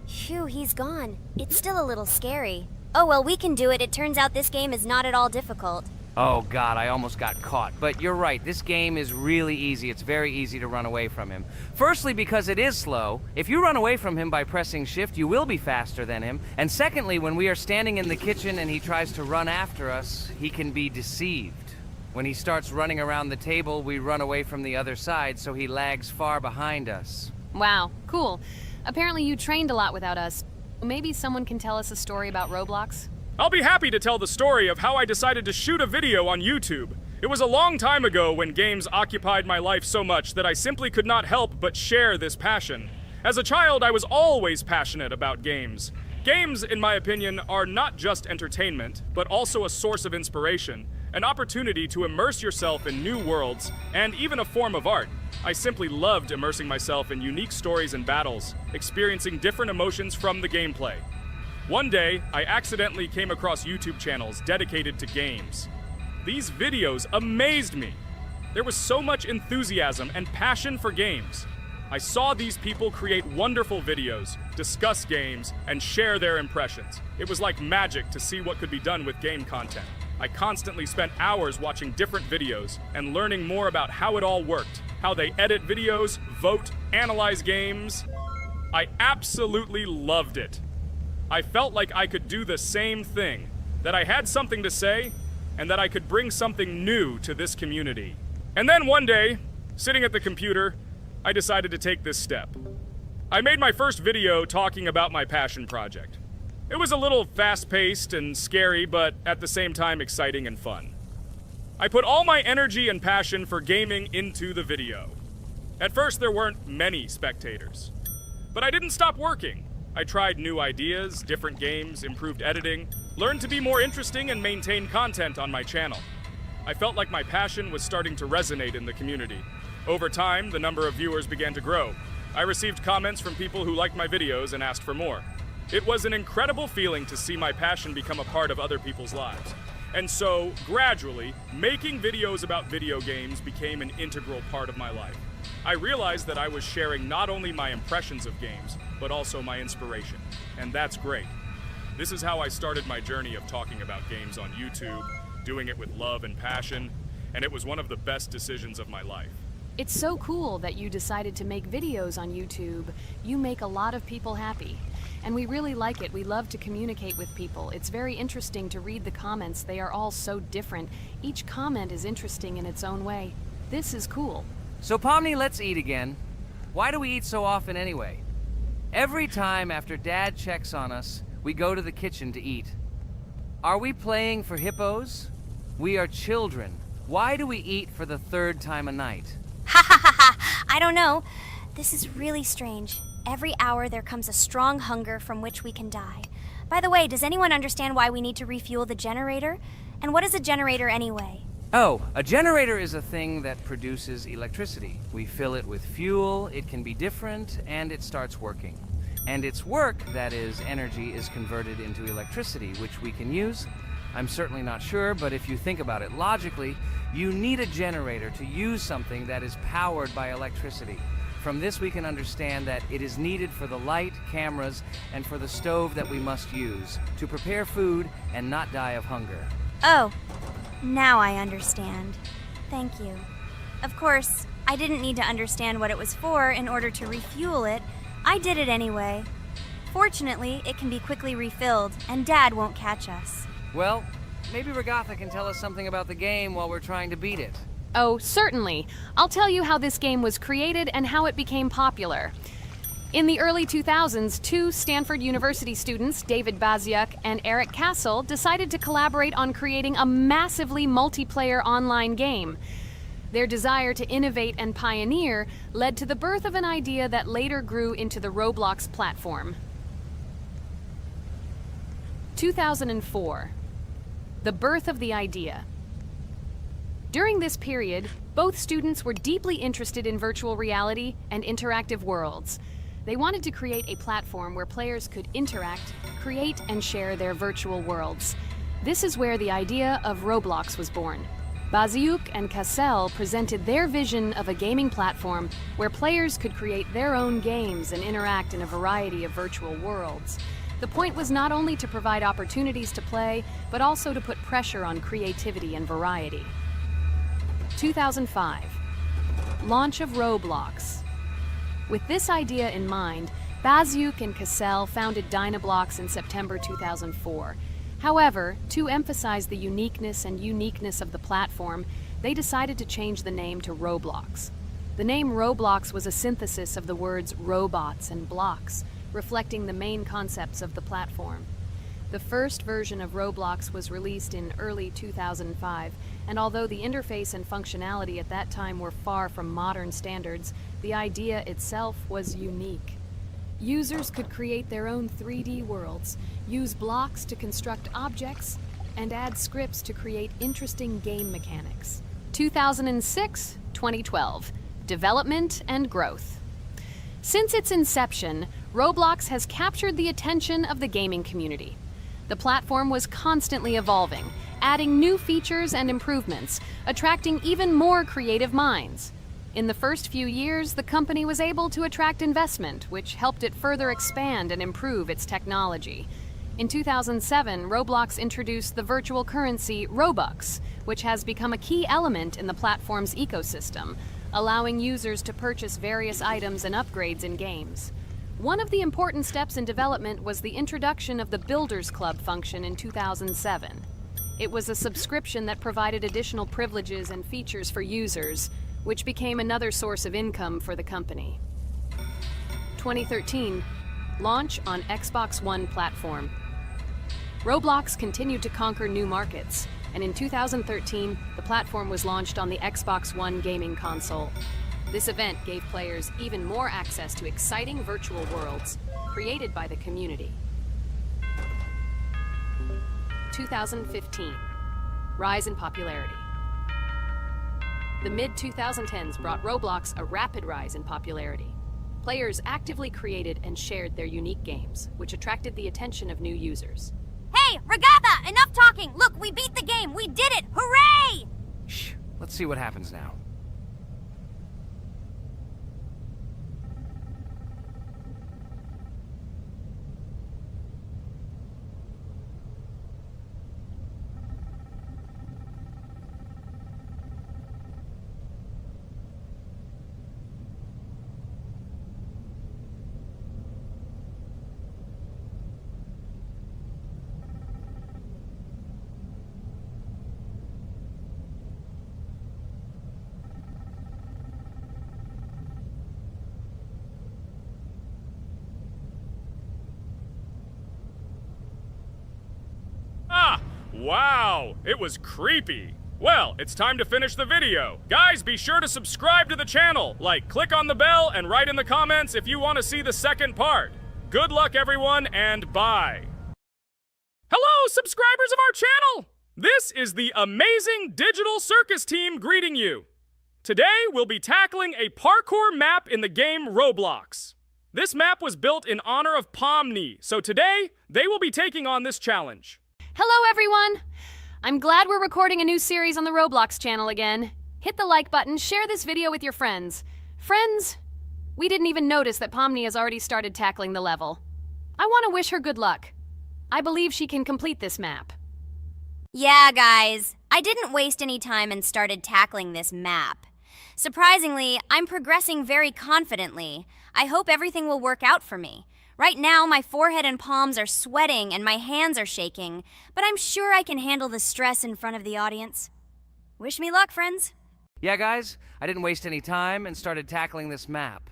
Phew, he's gone. It's still a little scary. Oh well, we can do it. It turns out this game is not at all difficult. Oh god, I almost got caught. But you're right, this game is really easy. It's very easy to run away from him. Firstly, because it is slow. If you run away from him by pressing shift, you will be faster than him. And secondly, when we are standing in the kitchen and he tries to run after us, he can be deceived. When he starts running around the table, we run away from the other side, so he lags far behind us. Wow, cool. Apparently you trained a lot without us. Maybe someone can tell us a story about Roblox? I'll be happy to tell the story of how I decided to shoot a video on YouTube. It was a long time ago when games occupied my life so much that I simply could not help but share this passion. As a child, I was always passionate about games. Games, in my opinion, are not just entertainment, but also a source of inspiration, an opportunity to immerse yourself in new worlds, and even a form of art. I simply loved immersing myself in unique stories and battles, experiencing different emotions from the gameplay. One day, I accidentally came across YouTube channels dedicated to games. These videos amazed me. There was so much enthusiasm and passion for games. I saw these people create wonderful videos, discuss games, and share their impressions. It was like magic to see what could be done with game content. I constantly spent hours watching different videos and learning more about how it all worked, how they edit videos, vote, analyze games. I absolutely loved it. I felt like I could do the same thing, that I had something to say, and that I could bring something new to this community. And then one day, sitting at the computer, I decided to take this step. I made my first video talking about my passion project. It was a little fast-paced and scary, but at the same time exciting and fun. I put all my energy and passion for gaming into the video. At first, there weren't many spectators. But I didn't stop working. I tried new ideas, different games, improved editing, learned to be more interesting, and maintain content on my channel. I felt like my passion was starting to resonate in the community. Over time, the number of viewers began to grow. I received comments from people who liked my videos and asked for more. It was an incredible feeling to see my passion become a part of other people's lives. And so, gradually, making videos about video games became an integral part of my life. I realized that I was sharing not only my impressions of games, but also my inspiration. And that's great. This is how I started my journey of talking about games on YouTube, doing it with love and passion, and it was one of the best decisions of my life. It's so cool that you decided to make videos on YouTube. You make a lot of people happy. And we really like it. We love to communicate with people. It's very interesting to read the comments. They are all so different. Each comment is interesting in its own way. This is cool. So Pomni, let's eat again. Why do we eat so often anyway? Every time after Dad checks on us, we go to the kitchen to eat. Are we playing for hippos? We are children. Why do we eat for the third time a night? Ha ha ha ha! I don't know. This is really strange. Every hour there comes a strong hunger from which we can die. By the way, does anyone understand why we need to refuel the generator? And what is a generator anyway? Oh, a generator is a thing that produces electricity. We fill it with fuel, it can be different, and it starts working. And its work, that is, energy, is converted into electricity, which we can use. I'm certainly not sure, but if you think about it logically, you need a generator to use something that is powered by electricity. From this we can understand that it is needed for the light, cameras, and for the stove that we must use, to prepare food and not die of hunger. Oh, now I understand. Thank you. Of course, I didn't need to understand what it was for in order to refuel it. I did it anyway. Fortunately, it can be quickly refilled, and Dad won't catch us. Well, maybe Regatha can tell us something about the game while we're trying to beat it. Oh, certainly. I'll tell you how this game was created and how it became popular. In the early 2000s, two Stanford University students, David Baziuk and Eric Castle, decided to collaborate on creating a massively multiplayer online game. Their desire to innovate and pioneer led to the birth of an idea that later grew into the Roblox platform. 2004. The birth of the idea. During this period, both students were deeply interested in virtual reality and interactive worlds. They wanted to create a platform where players could interact, create, and share their virtual worlds. This is where the idea of Roblox was born. Baziuk and Cassell presented their vision of a gaming platform where players could create their own games and interact in a variety of virtual worlds. The point was not only to provide opportunities to play, but also to put pressure on creativity and variety. 2005. Launch of Roblox. With this idea in mind, Baziuk and Cassell founded Dynablox in September 2004. However, to emphasize the uniqueness of the platform, they decided to change the name to Roblox. The name Roblox was a synthesis of the words robots and blocks, reflecting the main concepts of the platform. The first version of Roblox was released in early 2005, and although the interface and functionality at that time were far from modern standards, the idea itself was unique. Users could create their own 3D worlds, use blocks to construct objects, and add scripts to create interesting game mechanics. 2006-2012. Development and growth. Since its inception, Roblox has captured the attention of the gaming community. The platform was constantly evolving, adding new features and improvements, attracting even more creative minds. In the first few years, the company was able to attract investment, which helped it further expand and improve its technology. In 2007, Roblox introduced the virtual currency Robux, which has become a key element in the platform's ecosystem, allowing users to purchase various items and upgrades in games. One of the important steps in development was the introduction of the Builders Club function in 2007. It was a subscription that provided additional privileges and features for users, which became another source of income for the company. 2013, launch on Xbox One platform. Roblox continued to conquer new markets, and in 2013, the platform was launched on the Xbox One gaming console. This event gave players even more access to exciting virtual worlds created by the community. 2015, rise in popularity. The mid-2010s brought Roblox a rapid rise in popularity. Players actively created and shared their unique games, which attracted the attention of new users. Hey, Regatha, enough talking! Look, we beat the game! We did it! Hooray! Shh, let's see what happens now. Wow, it was creepy. Well, it's time to finish the video. Guys, be sure to subscribe to the channel. Click on the bell and write in the comments if you want to see the second part. Good luck, everyone, and bye. Hello, subscribers of our channel! This is the amazing Digital Circus team greeting you. Today, we'll be tackling a parkour map in the game Roblox. This map was built in honor of Pomni, so today, they will be taking on this challenge. Hello, everyone! I'm glad we're recording a new series on the Roblox channel again. Hit the like button, share this video with your friends. Friends, we didn't even notice that Pomni has already started tackling the level. I want to wish her good luck. I believe she can complete this map. Yeah, guys. I didn't waste any time and started tackling this map. Surprisingly, I'm progressing very confidently. I hope everything will work out for me. Right now, my forehead and palms are sweating and my hands are shaking, but I'm sure I can handle the stress in front of the audience. Wish me luck, friends. Yeah, guys, I didn't waste any time and started tackling this map.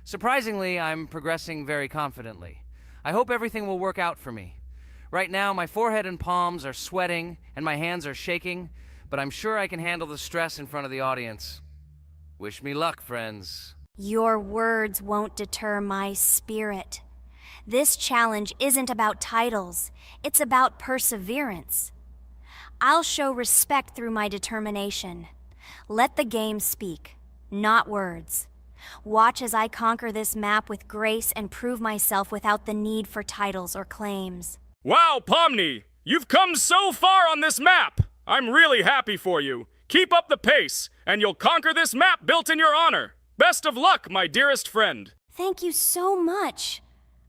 Surprisingly, I'm progressing very confidently. I hope everything will work out for me. Right now, my forehead and palms are sweating and my hands are shaking, but I'm sure I can handle the stress in front of the audience. Wish me luck, friends. Your words won't deter my spirit. This challenge isn't about titles, it's about perseverance. I'll show respect through my determination. Let the game speak, not words. Watch as I conquer this map with grace and prove myself without the need for titles or claims. Wow, Pomni! You've come so far on this map! I'm really happy for you. Keep up the pace, and you'll conquer this map built in your honor. Best of luck, my dearest friend. Thank you so much.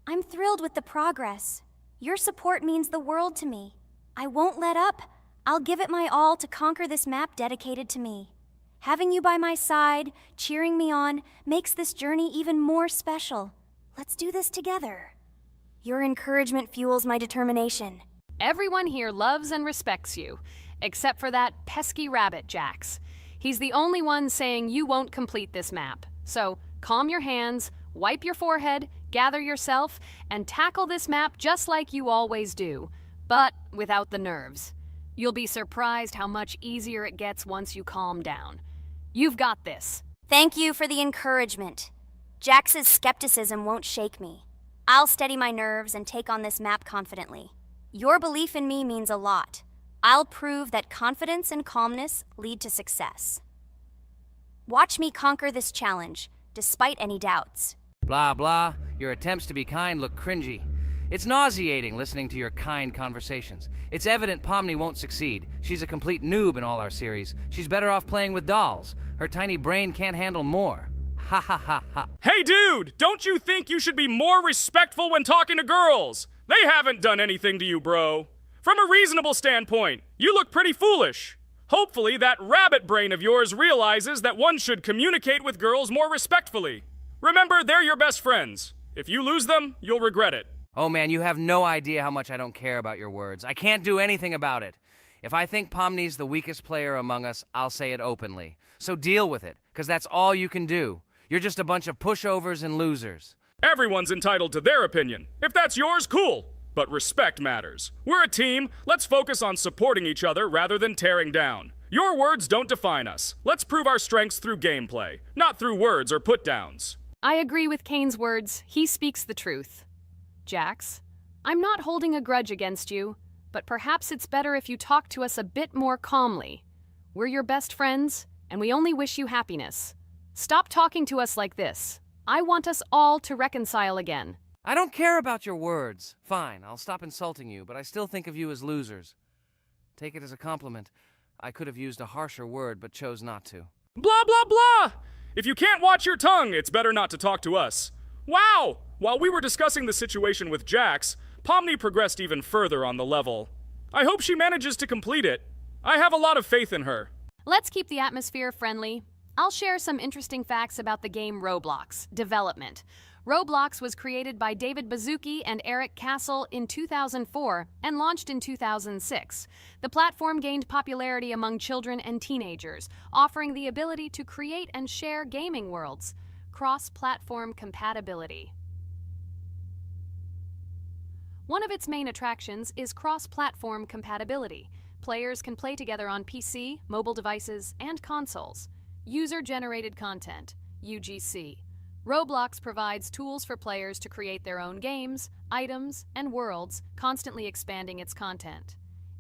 I'm thrilled with the progress. Your support means the world to me. I won't let up. I'll give it my all to conquer this map dedicated to me. Having you by my side, cheering me on, makes this journey even more special. Let's do this together. Your encouragement fuels my determination. Everyone here loves and respects you, except for that pesky rabbit, Jax. He's the only one saying you won't complete this map. So, calm your hands, wipe your forehead, gather yourself, and tackle this map just like you always do, but without the nerves. You'll be surprised how much easier it gets once you calm down. You've got this. Thank you for the encouragement. Jax's skepticism won't shake me. I'll steady my nerves and take on this map confidently. Your belief in me means a lot. I'll prove that confidence and calmness lead to success. Watch me conquer this challenge, despite any doubts. Blah, blah. Your attempts to be kind look cringy. It's nauseating listening to your kind conversations. It's evident Pomni won't succeed. She's a complete noob in all our series. She's better off playing with dolls. Her tiny brain can't handle more. Ha ha ha ha. Hey dude, don't you think you should be more respectful when talking to girls? They haven't done anything to you, bro. From a reasonable standpoint, you look pretty foolish. Hopefully that rabbit brain of yours realizes that one should communicate with girls more respectfully. Remember, they're your best friends. If you lose them, you'll regret it. Oh man, you have no idea how much I don't care about your words. I can't do anything about it. If I think Pomni's the weakest player among us, I'll say it openly. So deal with it, because that's all you can do. You're just a bunch of pushovers and losers. Everyone's entitled to their opinion. If that's yours, cool. But respect matters. We're a team. Let's focus on supporting each other rather than tearing down. Your words don't define us. Let's prove our strengths through gameplay, not through words or put-downs. I agree with Kane's words. He speaks the truth. Jax, I'm not holding a grudge against you, but perhaps it's better if you talk to us a bit more calmly. We're your best friends, and we only wish you happiness. Stop talking to us like this. I want us all to reconcile again. I don't care about your words. Fine, I'll stop insulting you, but I still think of you as losers. Take it as a compliment. I could have used a harsher word, but chose not to. Blah, blah, blah! If you can't watch your tongue, it's better not to talk to us. Wow! While we were discussing the situation with Jax, Pomni progressed even further on the level. I hope she manages to complete it. I have a lot of faith in her. Let's keep the atmosphere friendly. I'll share some interesting facts about the game Roblox development. Roblox was created by David Baszucki and Eric Castle in 2004 and launched in 2006. The platform gained popularity among children and teenagers, offering the ability to create and share gaming worlds. Cross-platform compatibility. One of its main attractions is cross-platform compatibility. Players can play together on PC, mobile devices, and consoles. User-generated content, UGC. Roblox provides tools for players to create their own games, items, and worlds, constantly expanding its content.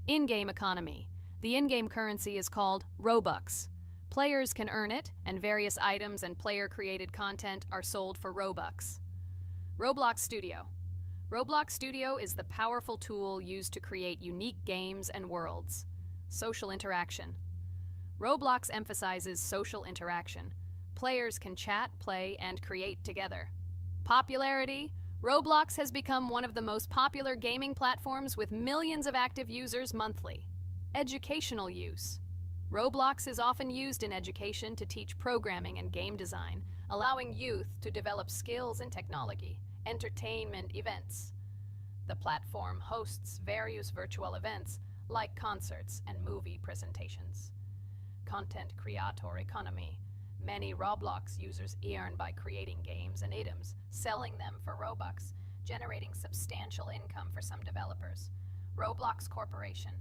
In-game economy. The in-game currency is called Robux. Players can earn it, and various items and player-created content are sold for Robux. Roblox Studio. Roblox Studio is the powerful tool used to create unique games and worlds. Social interaction. Roblox emphasizes social interaction. Players can chat, play, and create together. Popularity. Roblox has become one of the most popular gaming platforms with millions of active users monthly. Educational use. Roblox is often used in education to teach programming and game design, allowing youth to develop skills in technology. Entertainment events. The platform hosts various virtual events like concerts and movie presentations. Content creator economy. Many Roblox users earn by creating games and items, selling them for Robux, generating substantial income for some developers. Roblox Corporation,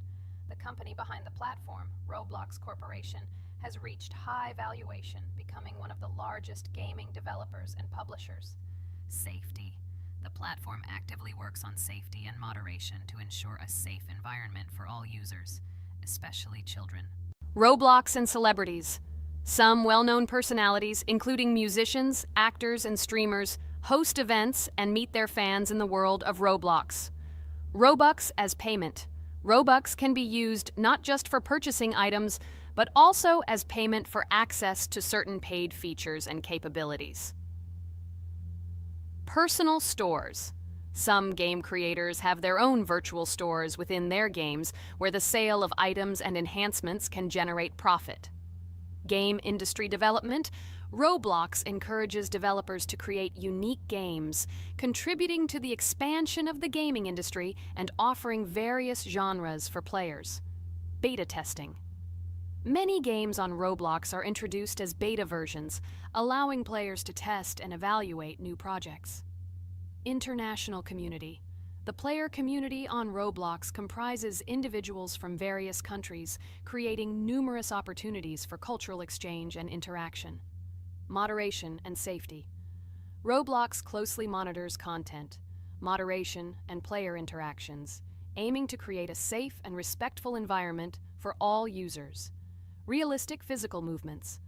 the company behind the platform, Roblox Corporation, has reached high valuation, becoming one of the largest gaming developers and publishers. Safety. The platform actively works on safety and moderation to ensure a safe environment for all users, especially children. Roblox and celebrities. Some well-known personalities, including musicians, actors, and streamers, host events and meet their fans in the world of Roblox. Robux as payment. Robux can be used not just for purchasing items, but also as payment for access to certain paid features and capabilities. Personal stores. Some game creators have their own virtual stores within their games where the sale of items and enhancements can generate profit. Game industry development. Roblox encourages developers to create unique games, contributing to the expansion of the gaming industry and offering various genres for players. Beta testing. Many games on Roblox are introduced as beta versions, allowing players to test and evaluate new projects. International community. The player community on Roblox comprises individuals from various countries, creating numerous opportunities for cultural exchange and interaction. Moderation and safety. Roblox closely monitors content, moderation, and player interactions, aiming to create a safe and respectful environment for all users. Realistic physical movements.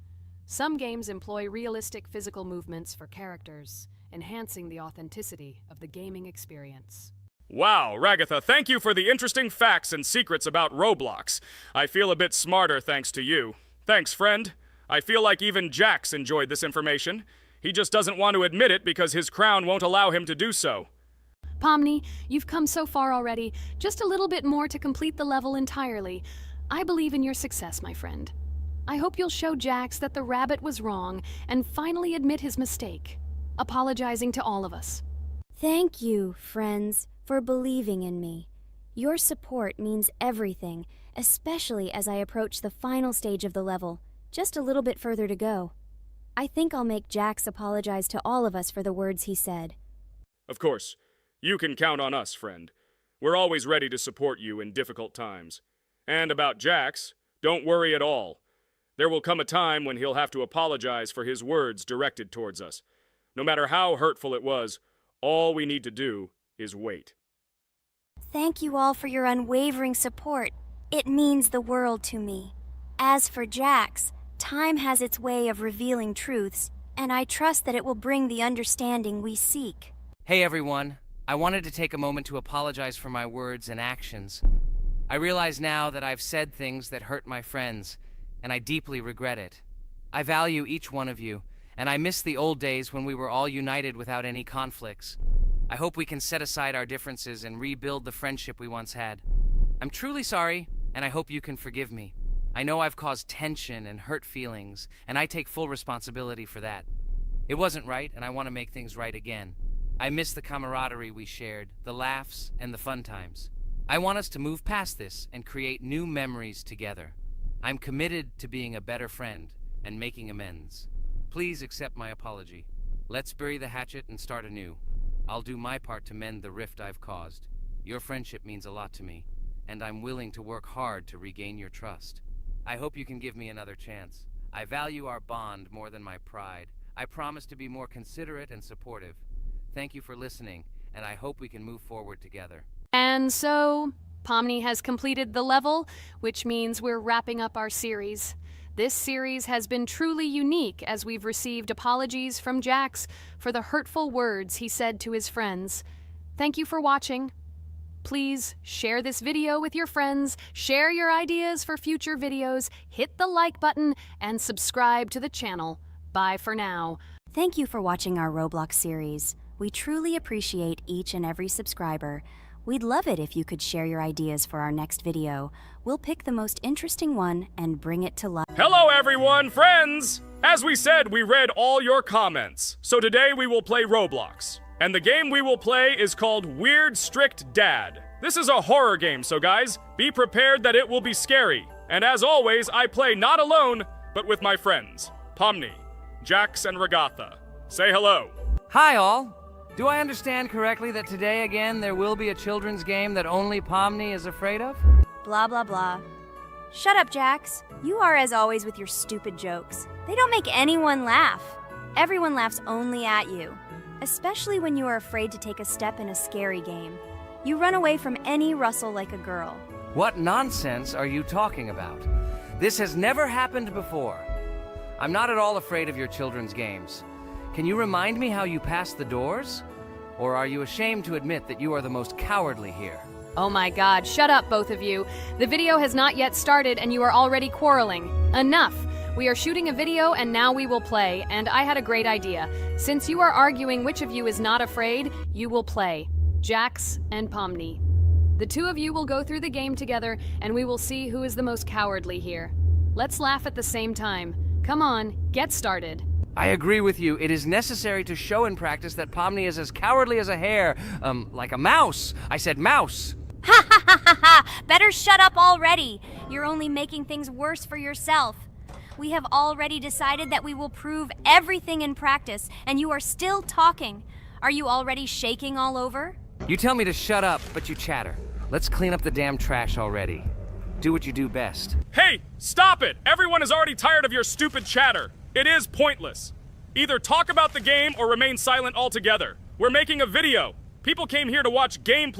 Some games employ realistic physical movements for characters, enhancing the authenticity of the gaming experience. Wow, Ragatha, thank you for the interesting facts and secrets about Roblox. I feel a bit smarter thanks to you. Thanks, friend. I feel like even Jax enjoyed this information. He just doesn't want to admit it because his crown won't allow him to do so. Pomni, you've come so far already. Just a little bit more to complete the level entirely. I believe in your success, my friend. I hope you'll show Jax that the rabbit was wrong and finally admit his mistake, apologizing to all of us. Thank you, friends, for believing in me. Your support means everything, especially as I approach the final stage of the level, just a little bit further to go. I think I'll make Jax apologize to all of us for the words he said. Of course, you can count on us, friend. We're always ready to support you in difficult times. And about Jax, don't worry at all. There will come a time when he'll have to apologize for his words directed towards us. No matter how hurtful it was, all we need to do is wait. Thank you all for your unwavering support. It means the world to me. As for Jax, time has its way of revealing truths, and I trust that it will bring the understanding we seek. Hey everyone, I wanted to take a moment to apologize for my words and actions. I realize now that I've said things that hurt my friends, and I deeply regret it. I value each one of you, and I miss the old days when we were all united without any conflicts. I hope we can set aside our differences and rebuild the friendship we once had. I'm truly sorry, and I hope you can forgive me. I know I've caused tension and hurt feelings, and I take full responsibility for that. It wasn't right, and I want to make things right again. I miss the camaraderie we shared, the laughs, and the fun times. I want us to move past this and create new memories together. I'm committed to being a better friend and making amends. Please accept my apology. Let's bury the hatchet and start anew. I'll do my part to mend the rift I've caused. Your friendship means a lot to me, and I'm willing to work hard to regain your trust. I hope you can give me another chance. I value our bond more than my pride. I promise to be more considerate and supportive. Thank you for listening, and I hope we can move forward together. And so, Pomni has completed the level, which means we're wrapping up our series. This series has been truly unique as we've received apologies from Jax for the hurtful words he said to his friends. Thank you for watching. Please share this video with your friends, share your ideas for future videos, hit the like button, and subscribe to the channel. Bye for now. Thank you for watching our Roblox series. We truly appreciate each and every subscriber. We'd love it if you could share your ideas for our next video. We'll pick the most interesting one and bring it to life. Hello everyone, friends! As we said, we read all your comments. So today we will play Roblox. And the game we will play is called Weird Strict Dad. This is a horror game, so guys, be prepared that it will be scary. And as always, I play not alone, but with my friends. Pomni, Jax, and Regatha. Say hello. Hi, all. Do I understand correctly that today again there will be a children's game that only Pomni is afraid of? Blah, blah, blah. Shut up, Jax. You are as always with your stupid jokes. They don't make anyone laugh. Everyone laughs only at you, especially when you are afraid to take a step in a scary game. You run away from any rustle like a girl. What nonsense are you talking about? This has never happened before. I'm not at all afraid of your children's games. Can you remind me how you passed the doors? Or are you ashamed to admit that you are the most cowardly here? Oh my god, shut up, both of you. The video has not yet started and you are already quarreling. Enough! We are shooting a video and now we will play, and I had a great idea. Since you are arguing which of you is not afraid, you will play. Jax and Pomni. The two of you will go through the game together and we will see who is the most cowardly here. Let's laugh at the same time. Come on, get started. I agree with you. It is necessary to show in practice that Pomni is as cowardly as a hare. Like a mouse. I said mouse. Ha ha ha ha ha! Better shut up already! You're only making things worse for yourself. We have already decided that we will prove everything in practice, and you are still talking. Are you already shaking all over? You tell me to shut up, but you chatter. Let's clean up the damn trash already. Do what you do best. Hey, stop it! Everyone is already tired of your stupid chatter. It is pointless. Either talk about the game or remain silent altogether. We're making a video. People came here to watch gameplay.